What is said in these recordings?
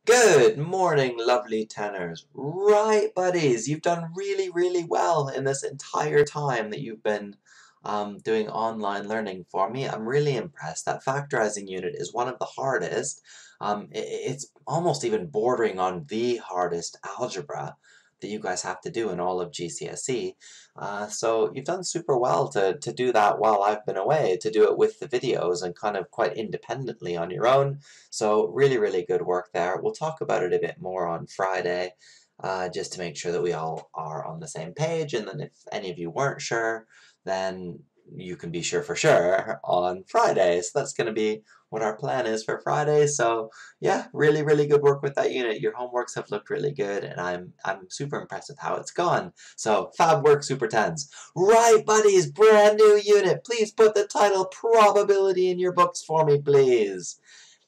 Good morning, lovely tenors. Right, buddies, you've done really, really well in this entire time that you've been doing online learning for me. I'm really impressed. That factorizing unit is one of the hardest. It's almost even bordering on the hardest algebra that you guys have to do in all of GCSE. So you've done super well to do that while I've been away, to do it with the videos and kind of quite independently on your own. So really, really good work there. We'll talk about it a bit more on Friday, just to make sure that we all are on the same page. And then if any of you weren't sure, then you can be sure for sure on Friday. So that's going to be what our plan is for Friday. So yeah, really, really good work with that unit. Your homeworks have looked really good, and I'm super impressed with how it's gone. So fab work, Super 10s. Right, buddies, brand new unit. Please put the title Probability in your books for me, please.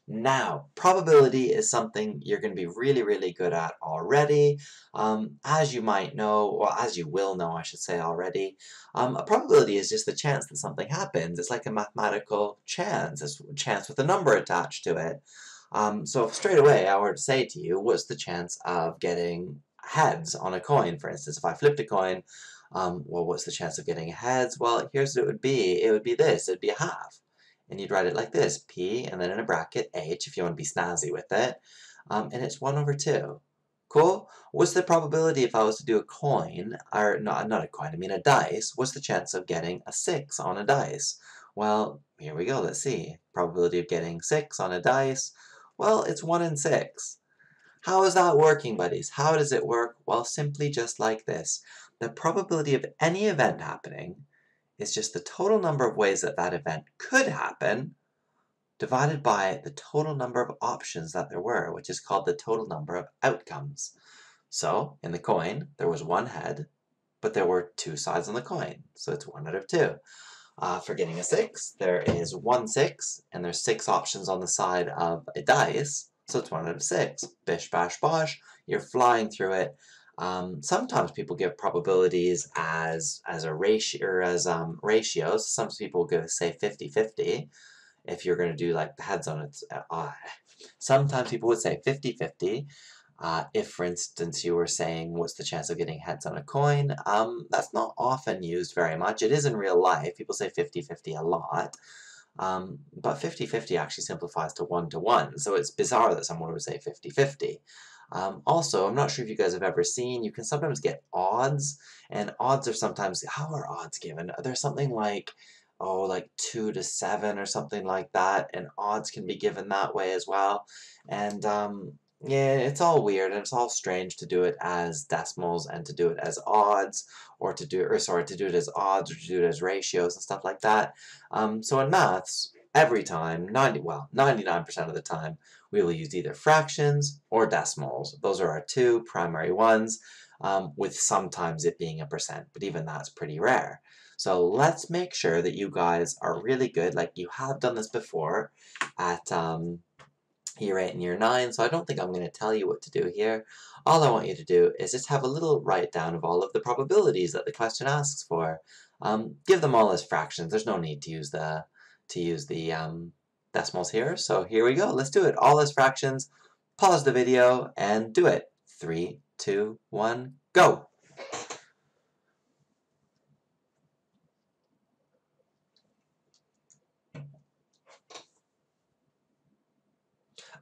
Now, probability is something you're going to be really, really good at already. As you might know, or as you will know, I should say already, a probability is just the chance that something happens. It's like a mathematical chance. It's a chance with a number attached to it. So if straight away I were to say to you, what's the chance of getting heads on a coin, for instance? If I flipped a coin, well, what's the chance of getting heads? Well, here's what it would be. It would be this. It would be a half. And you'd write it like this, P, and then in a bracket, H, if you want to be snazzy with it. And it's 1 over 2. Cool? What's the probability if I was to do a coin, or not a coin, I mean a dice, what's the chance of getting a 6 on a dice? Well, here we go, let's see. Probability of getting 6 on a dice, well, it's 1 in 6. How is that working, buddies? How does it work? Well, simply just like this. The probability of any event happening is just the total number of ways that that event could happen divided by the total number of options that there were, which is called the total number of outcomes. So, in the coin, there was 1 head, but there were 2 sides on the coin, so it's 1 out of 2. For getting a 6, there is 1 6, and there's 6 options on the side of a dice, so it's 1 out of 6. Bish, bash, bosh, you're flying through it. Sometimes people give probabilities as a ratio, or as ratios. Some people say 50-50 if you're going to do like the heads on its eye. Sometimes people would say 50-50. If, for instance, you were saying what's the chance of getting heads on a coin, that's not often used very much. It is in real life. People say 50-50 a lot. But 50-50 actually simplifies to 1-to-1, so it's bizarre that someone would say 50-50. Also, I'm not sure if you guys have ever seen, you can sometimes get odds, and odds are sometimes, how are odds given? There's something like, oh, like 2 to 7 or something like that, and odds can be given that way as well. And yeah, it's all weird, and it's all strange to do it as decimals and to do it as odds, or to do, to do it as odds, or to do it as ratios and stuff like that. So in maths, every time, 99% of the time, we will use either fractions or decimals. Those are our 2 primary ones, with sometimes it being a percent, but even that's pretty rare. So let's make sure that you guys are really good, like you have done this before at Year 8 and Year 9, so I don't think I'm going to tell you what to do here. All I want you to do is just have a little write down of all of the probabilities that the question asks for. Give them all as fractions. There's no need to use the decimals here. So here we go. Let's do it. All as fractions. Pause the video and do it. 3, 2, 1, go!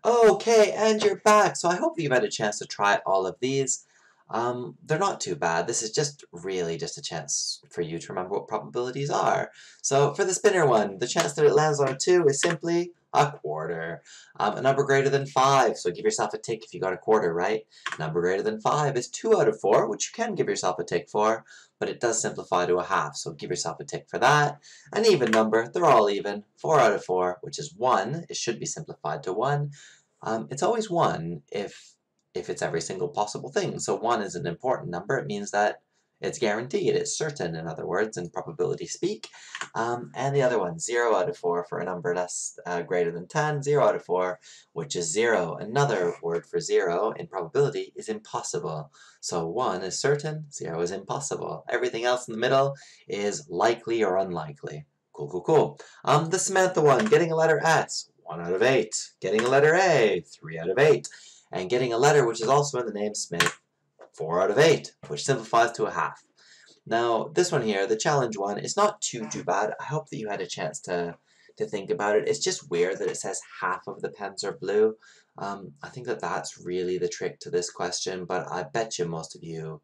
Okay, and you're back. So I hope that you've had a chance to try all of these. They're not too bad. This is just really just a chance for you to remember what probabilities are. So for the spinner one, the chance that it lands on a 2 is simply a quarter. A number greater than 5, so give yourself a tick if you got a quarter, right? Number greater than 5 is 2 out of 4, which you can give yourself a tick for, but it does simplify to a half, so give yourself a tick for that. An even number, they're all even. 4 out of 4, which is 1, it should be simplified to 1. It's always 1 if it's every single possible thing. So 1 is an important number. It means that it's guaranteed. It's certain, in other words, in probability speak. And the other one, 0 out of 4 for a number less greater than 10. 0 out of 4, which is 0. Another word for 0 in probability is impossible. So 1 is certain, 0 is impossible. Everything else in the middle is likely or unlikely. Cool, cool, cool. The Samantha one, getting a letter S. 1 out of 8. Getting a letter A, 3 out of 8. And getting a letter which is also in the name Smith, 4 out of 8, which simplifies to a half. Now, this one here, the challenge one, is not too bad. I hope that you had a chance to think about it. It's just weird that it says half of the pens are blue. I think that that's really the trick to this question, but I bet you most of you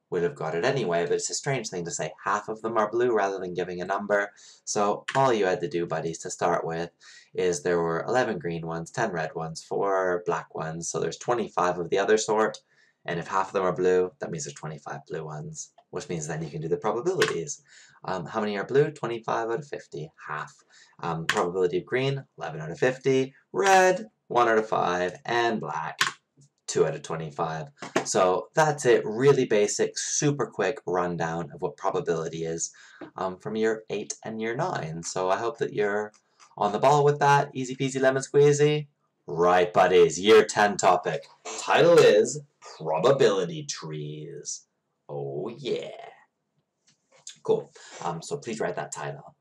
would have got it anyway, but it's a strange thing to say half of them are blue rather than giving a number. So all you had to do, buddies, to start with is there were 11 green ones, 10 red ones, 4 black ones, so there's 25 of the other sort, and if half of them are blue, that means there's 25 blue ones, which means then you can do the probabilities. How many are blue? 25 out of 50, half. Probability of green, 11 out of 50, red, 1 out of 5, and black, 2 out of 25. So that's it, really basic, super quick rundown of what probability is from year 8 and year 9. So I hope that you're on the ball with that, easy peasy lemon squeezy. Right, buddies, year 10 topic. Title is Probability Trees. Oh yeah. Cool, so please write that title.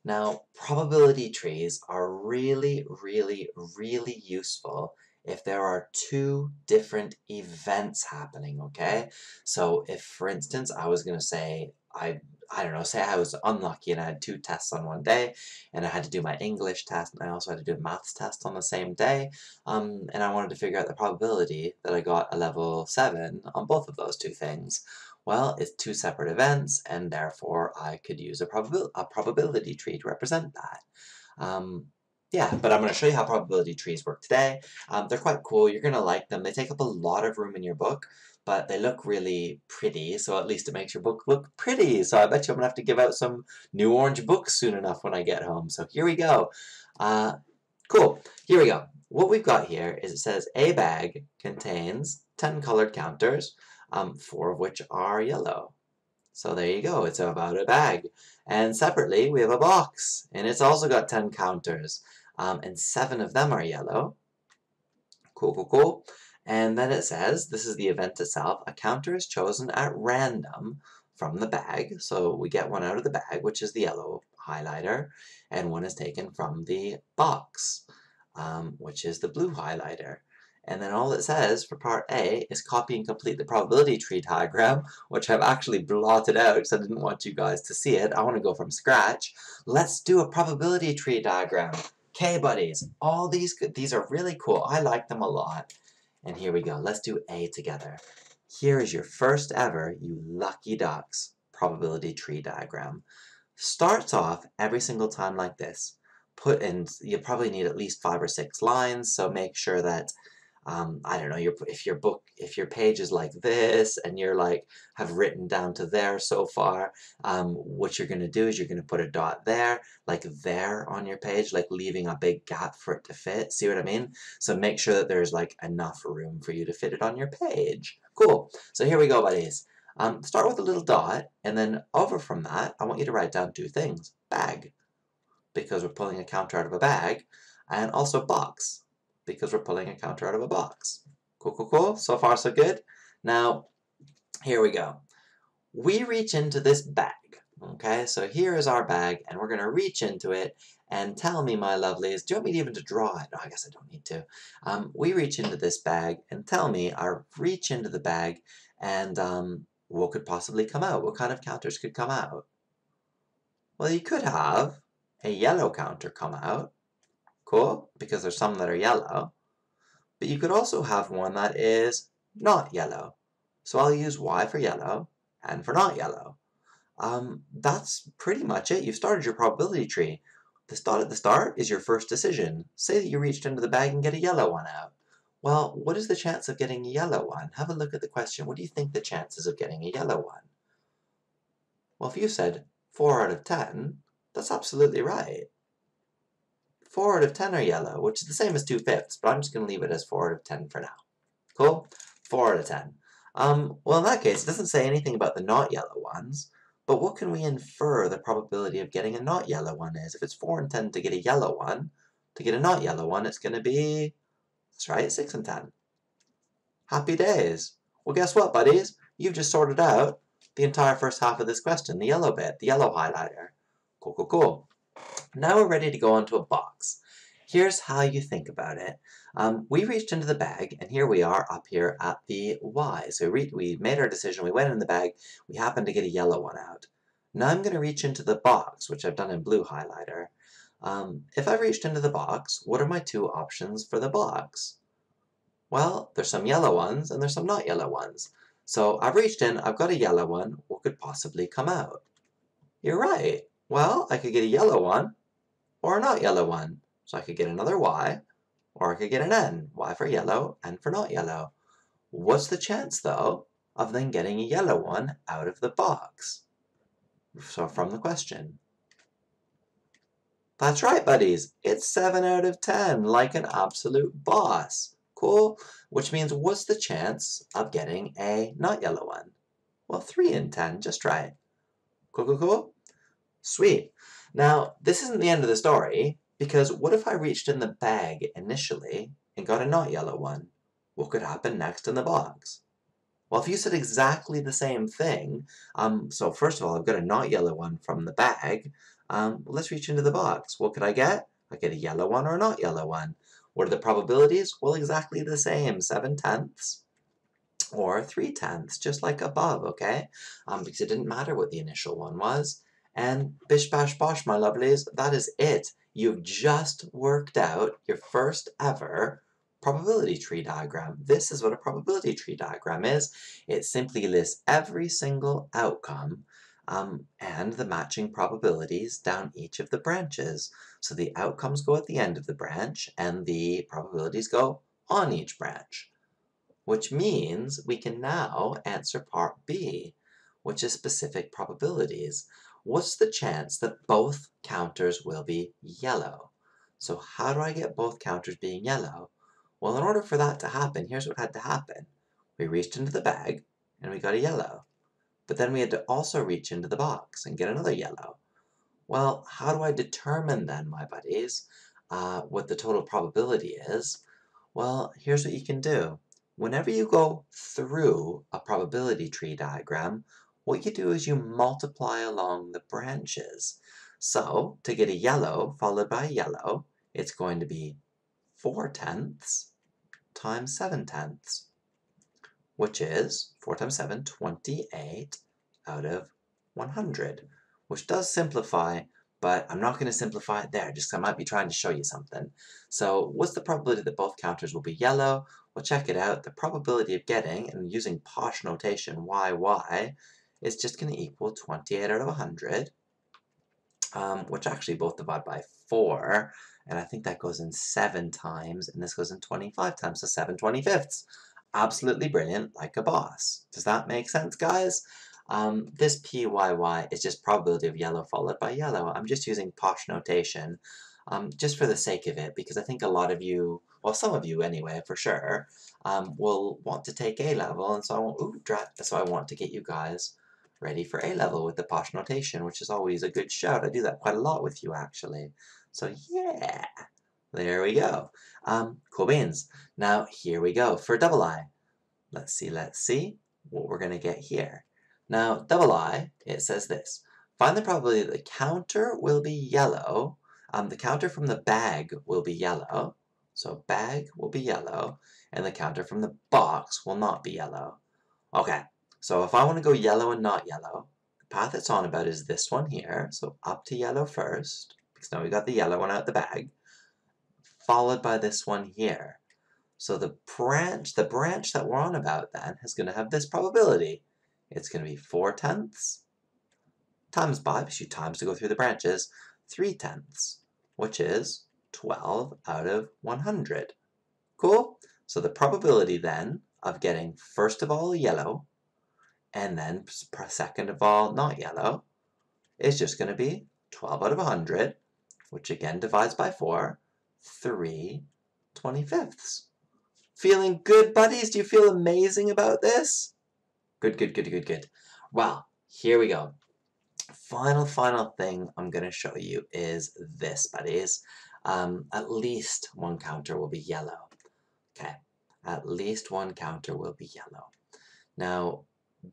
Now, probability trees are really, really, really useful if there are 2 different events happening, okay? So if, for instance, I was going to say, I don't know, say I was unlucky and I had 2 tests on one day, and I had to do my English test, and I also had to do a maths test on the same day, and I wanted to figure out the probability that I got a level 7 on both of those 2 things. Well, it's 2 separate events, and therefore I could use a probability tree to represent that. Yeah, but I'm going to show you how probability trees work today. They're quite cool. You're going to like them. They take up a lot of room in your book, but they look really pretty, so at least it makes your book look pretty. So I bet you I'm going to have to give out some new orange books soon enough when I get home. So here we go. Cool. Here we go. What we've got here is it says a bag contains 10 colored counters, 4 of which are yellow. So there you go, it's about a bag. And separately, we have a box, and it's also got 10 counters, and 7 of them are yellow. Cool, cool, cool. And then it says, this is the event itself, a counter is chosen at random from the bag. So we get one out of the bag, which is the yellow highlighter, and one is taken from the box, which is the blue highlighter. And then all it says for part A is copy and complete the probability tree diagram, which I've actually blotted out because I didn't want you guys to see it. I want to go from scratch. Let's do a probability tree diagram. Okay, buddies, all these are really cool. I like them a lot. And here we go. Let's do A together. Here is your first ever, you lucky ducks, probability tree diagram. Starts off every single time like this. Put in, you probably need at least 5 or 6 lines, so make sure that I don't know, if your page is like this and you're like have written down to there so far, what you're going to do is you're going to put a dot there, like there on your page, like leaving a big gap for it to fit. See what I mean? So make sure that there's like enough room for you to fit it on your page. Cool. So here we go, buddies. Start with a little dot, and then over from that, I want you to write down 2 things. Bag, because we're pulling a counter out of a bag, and also box, because we're pulling a counter out of a box. Cool, cool, cool. So far, so good. Now, here we go. We reach into this bag, okay? So here is our bag, and we're going to reach into it, and tell me, my lovelies, do you want me even to draw it? No, I guess I don't need to. We reach into this bag, and tell me, I reach into the bag, and what could possibly come out? What kind of counters could come out? Well, you could have a yellow counter come out. Cool, because there's some that are yellow. But you could also have one that is not yellow. So I'll use Y for yellow and for not yellow. That's pretty much it. You've started your probability tree. The dot at the start is your first decision. Say that you reached into the bag and get a yellow one out. Well, what is the chance of getting a yellow one? Have a look at the question. What do you think the chances of getting a yellow one? Well, if you said 4 out of 10, that's absolutely right. 4 out of 10 are yellow, which is the same as 2/5, but I'm just going to leave it as 4 out of 10 for now. Cool? 4 out of 10. Well, in that case, it doesn't say anything about the not yellow ones, but what can we infer the probability of getting a not yellow one is? If it's 4 and 10 to get a yellow one, to get a not yellow one, it's going to be, that's right, 6 and 10. Happy days. Well, guess what, buddies? You've just sorted out the entire first half of this question, the yellow bit, the yellow highlighter. Cool, cool, cool. Now we're ready to go onto a box. Here's how you think about it. We reached into the bag, and here we are up here at the Y. So we made our decision, we went in the bag, we happened to get a yellow one out. Now I'm going to reach into the box, which I've done in blue highlighter. If I've reached into the box, what are my two options for the box? Well, there's some yellow ones, and there's some not yellow ones. So I've reached in, I've got a yellow one, what could possibly come out? You're right. Well, I could get a yellow one, or a not yellow one. So I could get another Y, or I could get an N. Y for yellow, N for not yellow. What's the chance, though, of then getting a yellow one out of the box? So from the question. That's right, buddies. It's 7 out of 10, like an absolute boss. Cool? Which means what's the chance of getting a not yellow one? Well, 3 in 10, just right. Cool, cool, cool? Sweet. Now, this isn't the end of the story, because what if I reached in the bag initially and got a not yellow one? What could happen next in the box? Well, if you said exactly the same thing, so first of all, I've got a not yellow one from the bag. Let's reach into the box. What could I get? I get a yellow one or a not yellow one. What are the probabilities? Well, exactly the same, 7/10 or 3/10, just like above, okay? Because it didn't matter what the initial one was. And bish bash bosh, my lovelies, that is it. You've just worked out your first ever probability tree diagram. This is what a probability tree diagram is. It simply lists every single outcome and the matching probabilities down each of the branches. So the outcomes go at the end of the branch and the probabilities go on each branch. Which means we can now answer part B, which is specific probabilities. What's the chance that both counters will be yellow? So how do I get both counters being yellow? Well, in order for that to happen, here's what had to happen. We reached into the bag, and we got a yellow. But then we had to also reach into the box and get another yellow. Well, how do I determine then, my buddies, what the total probability is? Well, here's what you can do. Whenever you go through a probability tree diagram, what you do is you multiply along the branches. So, to get a yellow followed by a yellow, it's going to be 4/10 times 7/10, which is 4 times 7, 28 out of 100, which does simplify, but I'm not going to simplify it there, just because I might be trying to show you something. So what's the probability that both counters will be yellow? Well, check it out. The probability of getting, and using posh notation, y, is just going to equal 28 out of 100, which actually both divide by 4, and I think that goes in 7 times, and this goes in 25 times, so 7/25. Absolutely brilliant, like a boss. Does that make sense, guys? This PYY is just probability of yellow followed by yellow. I'm just using posh notation just for the sake of it, because I think a lot of you, well, some of you anyway, for sure, will want to take A-level, and so I want to get you guys ready for A-level with the posh notation, which is always a good shout. I do that quite a lot with you, actually. So yeah, there we go. Cool beans. Now, here we go for double I. Let's see what we're going to get here. Now, double I, it says this. Find the probability that the counter will be yellow. The counter from the bag will be yellow. So bag will be yellow, and the counter from the box will not be yellow. Okay, so if I want to go yellow and not yellow, the path it's on about is this one here. So up to yellow first, because now we got the yellow one out the bag, followed by this one here. So the branch that we're on about then is going to have this probability. It's going to be 4/10 times by, because you times to go through the branches, 3/10, which is 12 out of 100. Cool? So the probability then of getting first of all yellow, and then second of all not yellow, is just going to be 12 out of 100, which again divides by 4, 3/25. Feeling good, buddies? Do you feel amazing about this? Good, good, good, good, good. Well, here we go. Final thing I'm going to show you is this, buddies. At least one counter will be yellow. Okay, at least one counter will be yellow. Now,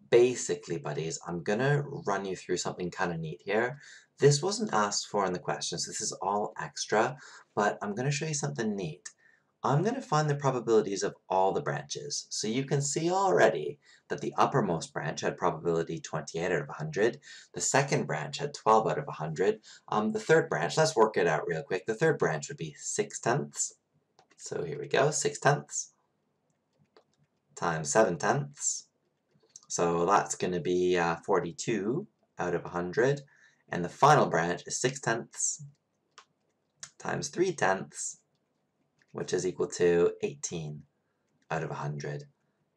basically, buddies, I'm going to run you through something kind of neat here. This wasn't asked for in the questions. This is all extra, but I'm going to show you something neat. I'm going to find the probabilities of all the branches. So you can see already that the uppermost branch had probability 28 out of 100. The second branch had 12 out of 100. The third branch, let's work it out real quick. The third branch would be 6/10. So here we go, 6/10 times 7/10. So that's going to be 42 out of 100. And the final branch is 6/10 times 3/10, which is equal to 18 out of 100.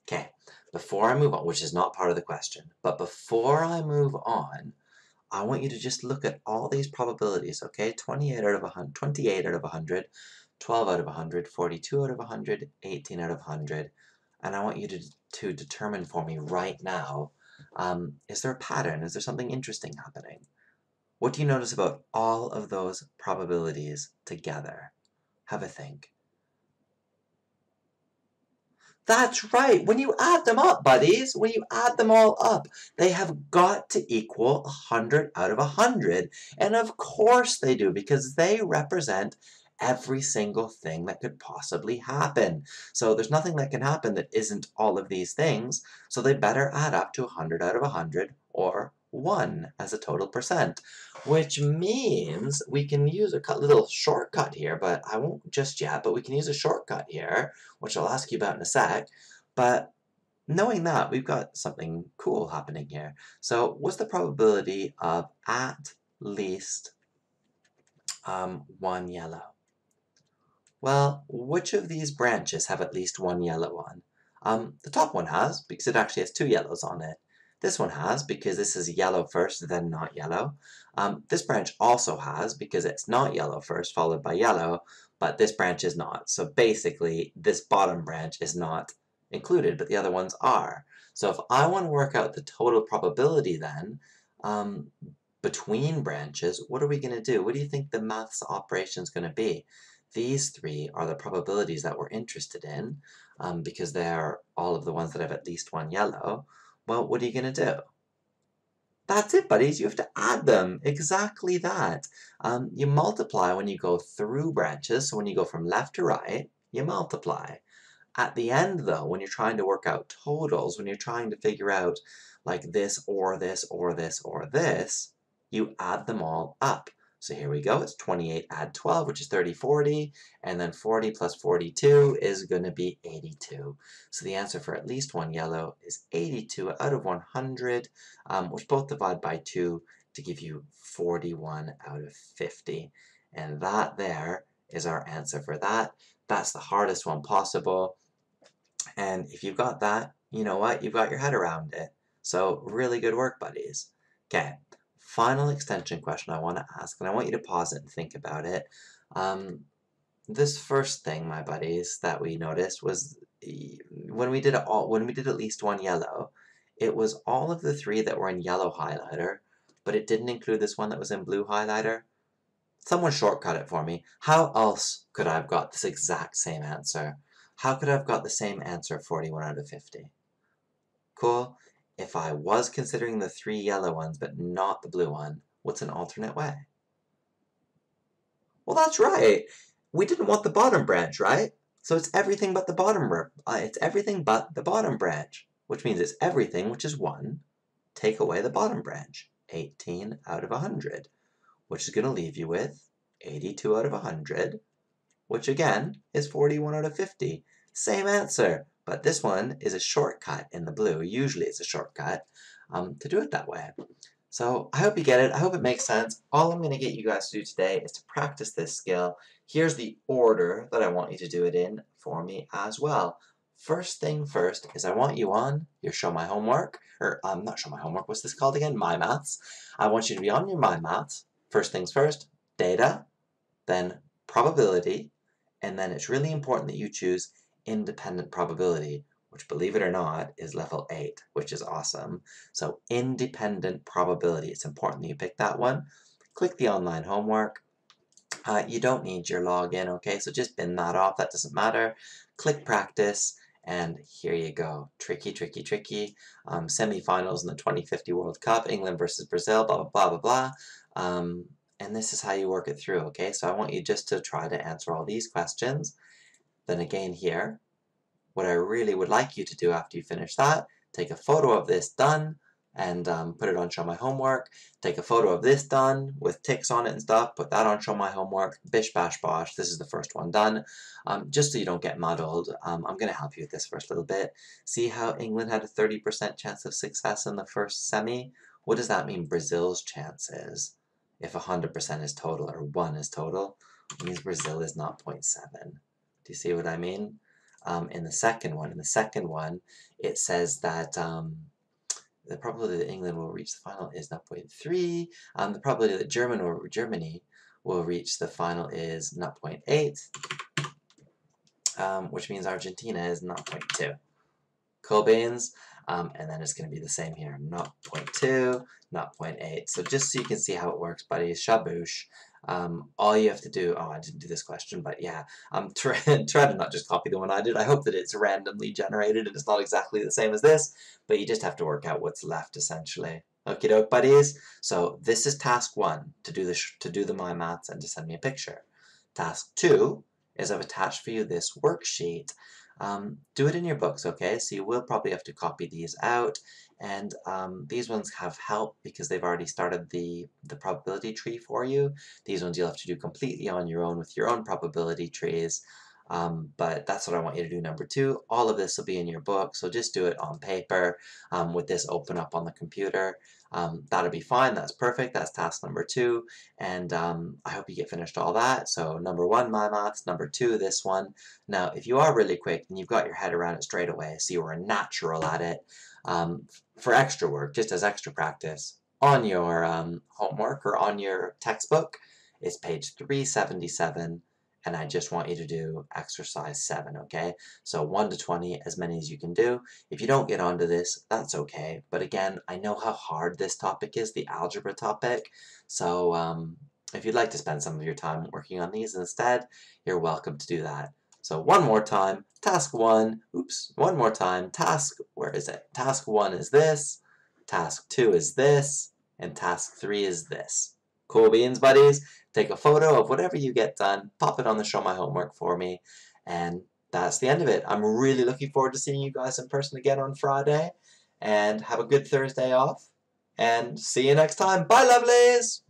Okay, before I move on, which is not part of the question, but before I move on, I want you to just look at all these probabilities, okay? 28 out of 100, 28 out of 100, 12 out of 100, 42 out of 100, 18 out of 100, and I want you to determine for me right now, is there a pattern? Is there something interesting happening? What do you notice about all of those probabilities together? Have a think. That's right. When you add them up, buddies, when you add them all up, they have got to equal 100 out of 100. And of course they do, because they represent every single thing that could possibly happen. So there's nothing that can happen that isn't all of these things, so they better add up to 100 out of 100, or 1 as a total percent. Which means we can use a little shortcut here, but I won't just yet, but we can use a shortcut here, which I'll ask you about in a sec. But knowing that, we've got something cool happening here. So what's the probability of at least one yellow? Well, which of these branches have at least one yellow one? The top one has, because it actually has 2 yellows on it. This one has, because this is yellow first, then not yellow. This branch also has, because it's not yellow first, followed by yellow, but this branch is not. So basically, this bottom branch is not included, but the other ones are. So if I want to work out the total probability then, between branches, what are we going to do? What do you think the maths operation is going to be? These 3 are the probabilities that we're interested in, because they're all of the ones that have at least one yellow. Well, what are you going to do? That's it, buddies. You have to add them. Exactly that. You multiply when you go through branches. So when you go from left to right, you multiply. At the end, though, when you're trying to work out totals, when you're trying to figure out like this or this or this or this, you add them all up. So here we go. It's 28 add 12, which is 30, 40, and then 40 plus 42 is going to be 82. So the answer for at least one yellow is 82 out of 100, which both divide by 2 to give you 41 out of 50. And that there is our answer for that. That's the hardest one possible. And if you've got that, you know what? You've got your head around it. So really good work, buddies. Okay, final extension question I want to ask, and I want you to pause it and think about it. This first thing, my buddies, that we noticed was when we did at least one yellow, it was all of the 3 that were in yellow highlighter, but it didn't include this one that was in blue highlighter. Someone shortcut it for me. How else could I have got this exact same answer? How could I have got the same answer, 41 out of 50? Cool. If I was considering the 3 yellow ones but not the blue one, what's an alternate way? Well, that's right. We didn't want the bottom branch, right? So it's everything but the bottom branch, which means it's everything which is 1. Take away the bottom branch, 18 out of 100, which is going to leave you with 82 out of 100, which again is 41 out of 50. Same answer, but this one is a shortcut in the blue. Usually it's a shortcut to do it that way. So I hope you get it. I hope it makes sense. All I'm going to get you guys to do today is to practice this skill. Here's the order that I want you to do it in for me as well. First thing first is I want you on your Show My Homework, or not Show My Homework, what's this called again? My Maths. I want you to be on your My Maths. First things first, data, then probability, and then it's really important that you choose independent probability, which, believe it or not, is level 8, which is awesome. So independent probability, it's important that you pick that one. Click the online homework. You don't need your login, okay? So just bin that off, that doesn't matter. Click practice, and here you go. Tricky, tricky, tricky. Semi-finals in the 2050 World Cup, England versus Brazil, blah, blah, blah, blah, blah. And this is how you work it through, okay? So I want you just to try to answer all these questions. Then again here, what I really would like you to do after you finish that, take a photo of this done, and put it on Show My Homework. Take a photo of this done with ticks on it and stuff, put that on Show My Homework. Bish bash bosh, this is the first one done. Just so you don't get muddled, I'm going to help you with this first little bit. See how England had a 30% chance of success in the first semi? What does that mean Brazil's chance is? If 100% is total or 1 is total, it means Brazil is not 0.7. Do you see what I mean? In the second one, it says that the probability that England will reach the final is 0.3. The probability that Germany will reach the final is 0.8, which means Argentina is 0.2. Cool beans. And then it's going to be the same here, 0.2, 0.8. So just so you can see how it works, buddies, shaboosh. All you have to do, oh, I didn't do this question, but yeah, try to not just copy the one I did. I hope that it's randomly generated and it's not exactly the same as this, but you just have to work out what's left, essentially. Okie doke, buddies. So this is task 1, to do the My Maths and to send me a picture. Task 2 is I've attached for you this worksheet. Do it in your books, okay? So you will probably have to copy these out, and these ones have help because they've already started the probability tree for you. These ones you'll have to do completely on your own with your own probability trees, but that's what I want you to do, number 2. All of this will be in your book, so just do it on paper with this open up on the computer. That'll be fine, that's perfect, that's task number 2, and I hope you get finished all that. So number 1, My Maths, number 2, this one. Now, if you are really quick and you've got your head around it straight away, so you were a natural at it, for extra work, just as extra practice, on your homework or on your textbook, it's page 377, and I just want you to do exercise 7, okay? So 1 to 20, as many as you can do. If you don't get onto this, that's okay. But again, I know how hard this topic is, the algebra topic. So if you'd like to spend some of your time working on these instead, you're welcome to do that. So one more time, task 1, one more time, where is it? Task 1 is this, task 2 is this, and task 3 is this. Cool beans, buddies? Take a photo of whatever you get done, pop it on the Show My Homework for me, and that's the end of it. I'm really looking forward to seeing you guys in person again on Friday, and have a good Thursday off, and see you next time. Bye, lovelies!